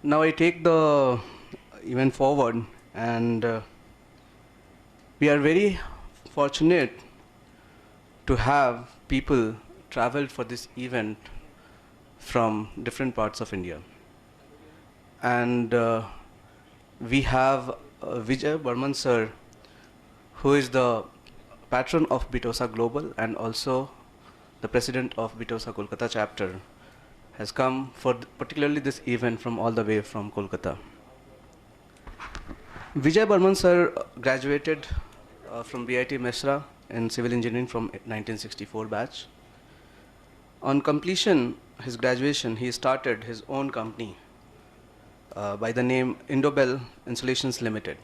Now I take the event forward, and we are very fortunate to have people traveled for this event from different parts of India. And we have Vijay Burman sir, who is the patron of BITOSA Global and also the president of BITOSA Kolkata chapter, has come for particularly this event from all the way from Kolkata. Vijay Burman sir graduated from BIT Mesra in civil engineering from 1964 batch. On completion his graduation, he started his own company by the name Inaugural Installations Limited.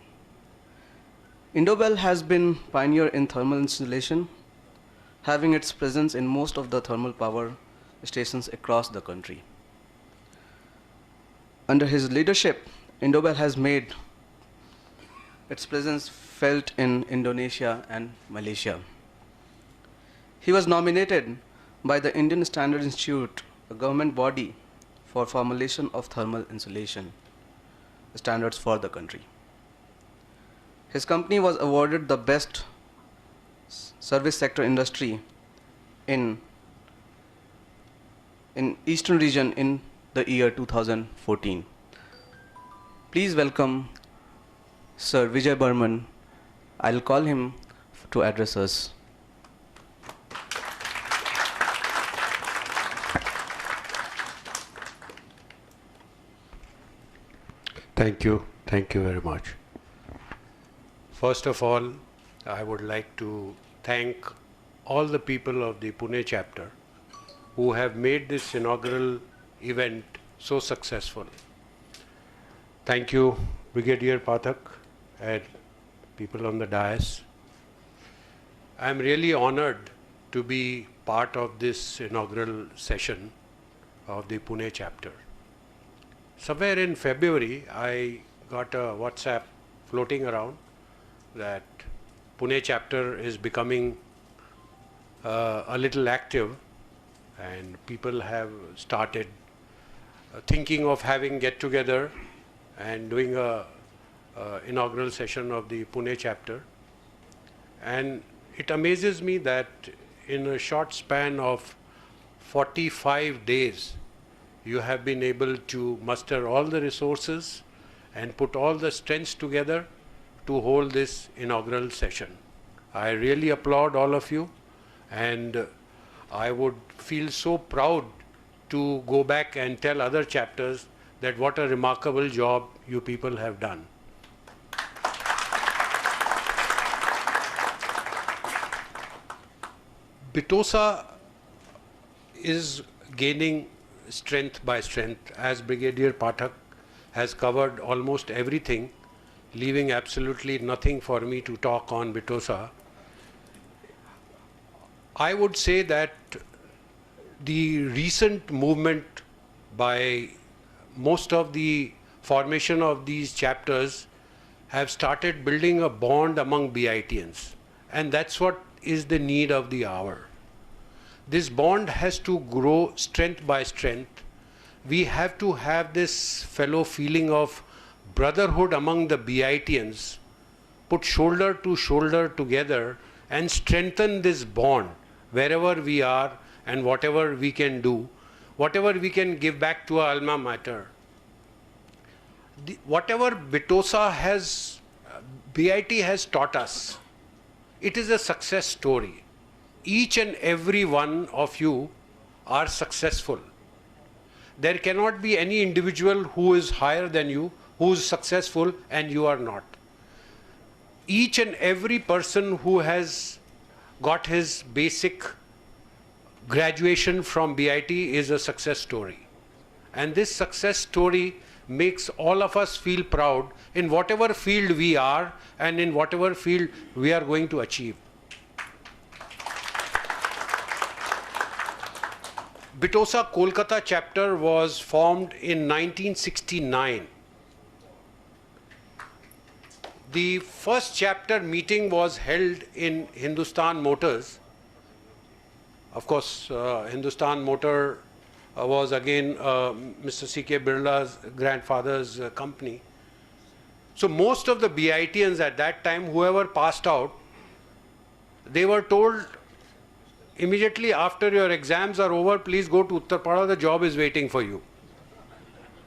Inaugural has been pioneer in thermal installation, having its presence in most of the thermal power stations across the country. Under his leadership, Inaugural has made its presence felt in Indonesia and Malaysia. He was nominated by the Indian Standard Institute, a government body for formulation of thermal insulation standards for the country. His company was awarded the best service sector industry in Eastern region in the year 2014. Please welcome Sir Vijay Burman. I'll call him to address us. Thank you very much. First of all, I would like to thank all the people of the Pune chapter who have made this inaugural event so successful. Thank you, Brigadier Pathak and people on the dais. I am really honored to be part of this inaugural session of the Pune chapter. Somewhere in February, I got a WhatsApp floating around that Pune chapter is becoming a little active, and people have started thinking of having get-together and doing a inaugural session of the Pune chapter. And it amazes me that in a short span of 45 days, you have been able to muster all the resources and put all the strengths together to hold this inaugural session. I really applaud all of you, and I would feel so proud to go back and tell other chapters that what a remarkable job you people have done. BITOSA is gaining strength by strength, as Brigadier Pathak has covered almost everything, leaving absolutely nothing for me to talk on BITOSA. I would say that the recent movement by most of the formation of these chapters have started building a bond among BITians, and that's what is the need of the hour. This bond has to grow strength by strength. We have to have this fellow feeling of brotherhood among the BITians, put shoulder to shoulder together and strengthen this bond wherever we are and whatever we can do, whatever we can give back to our alma mater. Whatever BITOSA has, BIT has taught us, it is a success story. Each and every one of you are successful. There cannot be any individual who is higher than you, who is successful and you are not. Each and every person who has got his basic graduation from BIT is a success story. And this success story makes all of us feel proud in whatever field we are and in whatever field we are going to achieve. BITOSA Kolkata chapter was formed in 1969. The first chapter meeting was held in Hindustan Motors. Of course, Hindustan Motor was again Mr. C.K. Birla's grandfather's company. So most of the BITians at that time, whoever passed out, they were told immediately after your exams are over, please go to Uttarpada, the job is waiting for you.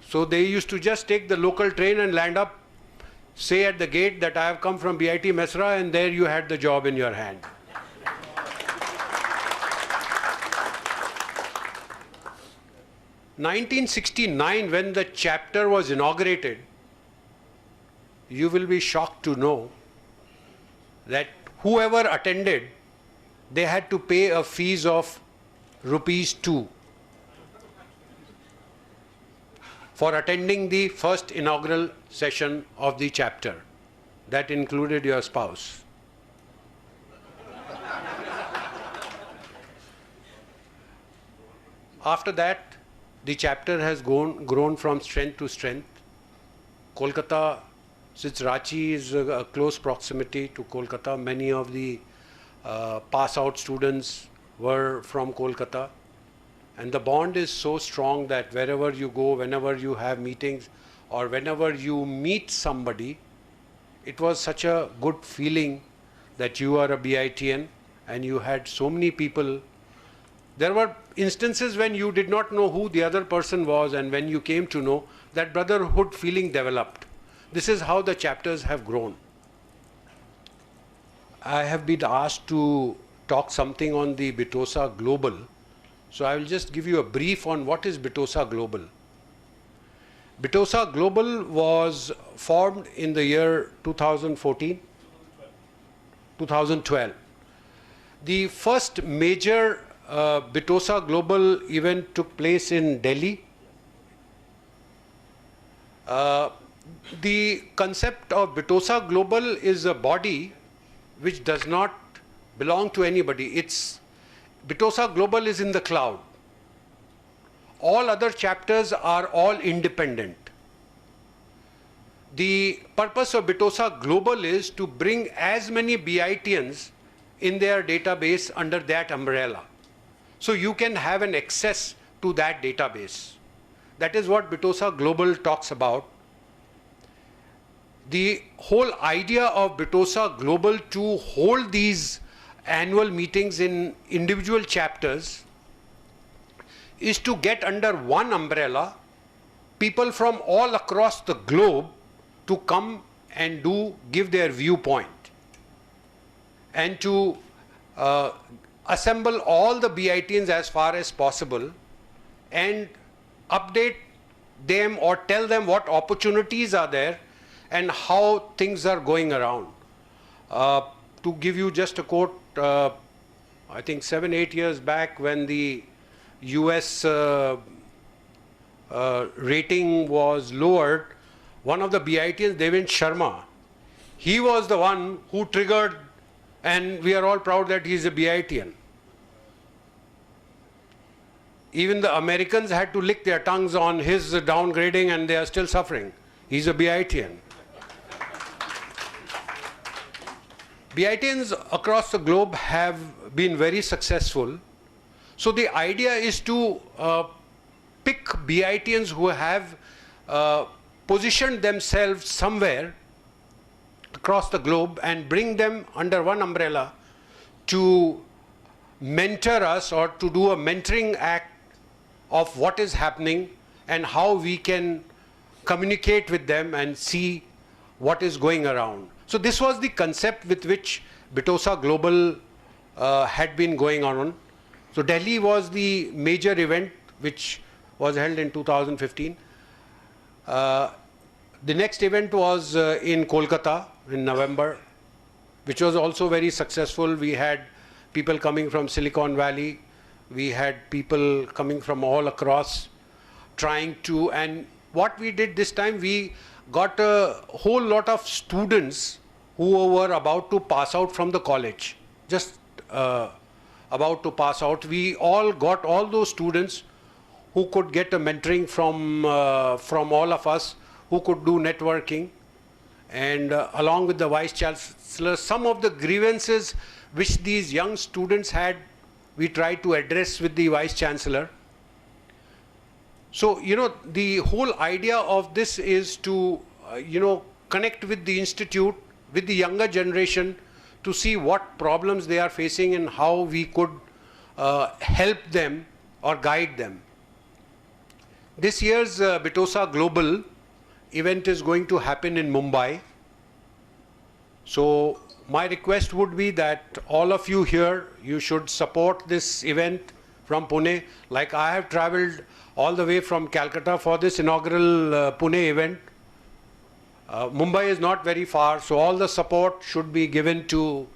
So they used to just take the local train and land up, say at the gate that I have come from BIT Mesra, and there you had the job in your hand. In 1969, when the chapter was inaugurated, you will be shocked to know that whoever attended, they had to pay a fees of ₹2 for attending the first inaugural session of the chapter. That included your spouse. After that, the chapter has grown from strength to strength. Kolkata, since Ranchi is a close proximity to Kolkata, many of the pass-out students were from Kolkata. And the bond is so strong that wherever you go, whenever you have meetings, or whenever you meet somebody, it was such a good feeling that you are a BITian and you had so many people. There were instances when you did not know who the other person was, and when you came to know, that brotherhood feeling developed. This is how the chapters have grown. I have been asked to talk something on the BITOSA Global. So I will just give you a brief on what is BITOSA Global. BITOSA Global was formed in the year 2014, 2012. The first major BITOSA Global event took place in Delhi. The concept of BITOSA Global is a body which does not belong to anybody. BITOSA Global is in the cloud. All other chapters are all independent. The purpose of BITOSA Global is to bring as many BITians in their database under that umbrella. So you can have an access to that database. That is what BITOSA Global talks about. The whole idea of BITOSA Global to hold these annual meetings in individual chapters is to get under one umbrella people from all across the globe to come and give their viewpoint, and to assemble all the BITians as far as possible and update them or tell them what opportunities are there and how things are going around. To give you just a quote, I think 7-8 years back, when the US rating was lowered, one of the BITians, Devin Sharma, he was the one who triggered, and we are all proud that he is a BITian. Even the Americans had to lick their tongues on his downgrading, and they are still suffering. He's a BITian. BITians across the globe have been very successful. So the idea is to pick BITians who have positioned themselves somewhere across the globe and bring them under one umbrella to mentor us, or to do a mentoring act of what is happening and how we can communicate with them and see what is going around. So this was the concept with which BITOSA Global had been going on. So Delhi was the major event which was held in 2015. The next event was in Kolkata in November, which was also very successful. We had people coming from Silicon Valley. We had people coming from all across trying to, and what we did this time, we got a whole lot of students who were about to pass out from the college, just about to pass out. We all got all those students who could get a mentoring from all of us, who could do networking, and along with the Vice Chancellor, some of the grievances which these young students had, we tried to address with the Vice Chancellor. So, the whole idea of this is to, connect with the institute, with the younger generation, to see what problems they are facing and how we could help them or guide them. This year's BITOSA Global event is going to happen in Mumbai. So my request would be that all of you here, you should support this event from Pune. Like I have traveled all the way from Calcutta for this inaugural Pune event. Mumbai is not very far, so all the support should be given to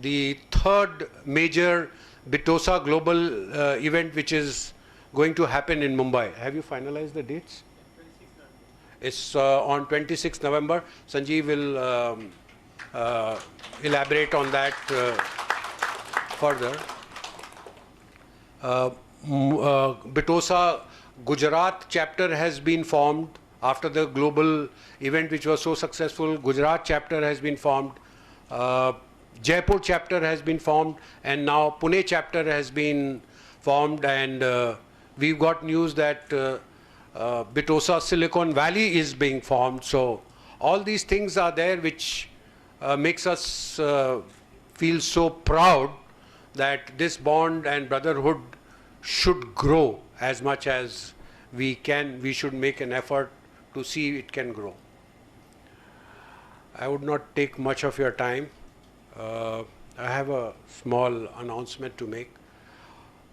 the third major BITOSA Global event, which is going to happen in Mumbai. Have you finalized the dates? It's on 26th November. Sanjeev will elaborate on that further. BITOSA Gujarat chapter has been formed after the global event which was so successful. Gujarat chapter has been formed. Jaipur chapter has been formed, and now Pune chapter has been formed, and we've got news that BITOSA Silicon Valley is being formed. So all these things are there which makes us feel so proud that this bond and brotherhood should grow as much as we can. We should make an effort to see it can grow. I would not take much of your time. I have a small announcement to make.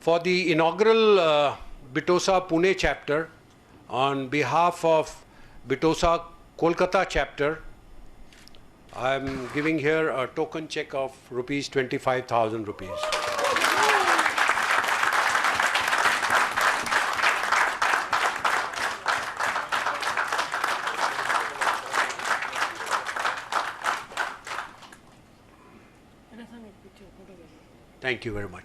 For the inaugural BITOSA Pune chapter, on behalf of BITOSA Kolkata chapter, I am giving here a token check of rupees 25,000 rupees. Thank you very much.